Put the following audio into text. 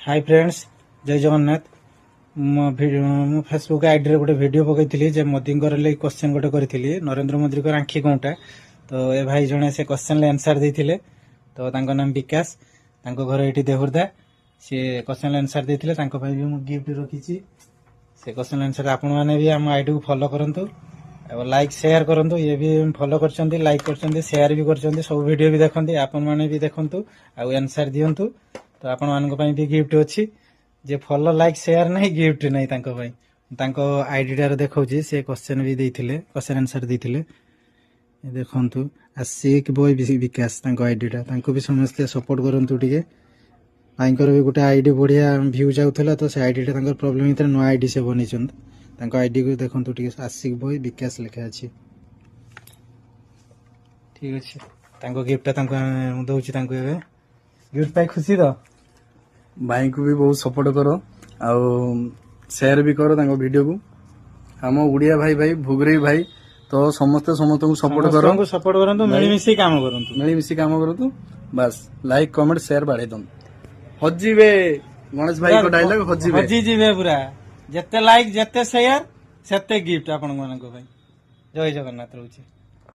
Hi friends जय जगन्नाथ मु Facebook ID रे गोटे वीडियो पकईली जे मोदी क्वेश्चन गोटे करी नरेंद्र मोदी को आंखी कौटा तो ए भाई जने से क्वेश्चन आंसर देते तो तांको नाम विकास तांको घर ये देहुर्दा सी क्वेश्चन आंसर देते भी मुझे गिफ्ट रखी से क्वेश्चन आंसर आपण मैंने भी आम आईडी को फॉलो करूँ लाइक शेयर करूँ ये भी फॉलो कर लाइक कर शेयर भी कर सब वीडियो भी देखते आपण मैंने भी देखु आंसर दिंतु तो आपण मान भी गिफ्ट अच्छी जे फॉलो लाइक शेयर नहीं गिफ्ट नहीं तांको आईडी देखा से क्वेश्चन भी देते क्वेश्चन आंसर देते देखु आशिक बॉय विकास आईडीटा भी समस्ते सपोर्ट करूँ टे भाई भी गोटे आईडी बढ़िया भ्यू जाऊला तो से आईडीटा प्रोब्लेम होता है नुआ आईडी से बनी आईडी को देखो आशिक बॉय विकास लिखा अच्छे ठीक अच्छे गिफ्टा दूसरी गिफ्ट पाई खुशी तो भाई को भी बहुत सपोर्ट करो आउ शेयर भी करो वीडियो को आम उड़िया भाई भाई भुगरी भाई तो समस्ते समस्त को सपोर्ट करो मिलीमिशी काम करूँ बस लाइक कमेंट शेयर बढ़ाई दो हजिबे गणेश भाई को डायलॉग हजिबे पूरा जिते लाइक जिते शेयर सेते गिफ्ट आपण मन जय जगन्नाथ रोचे।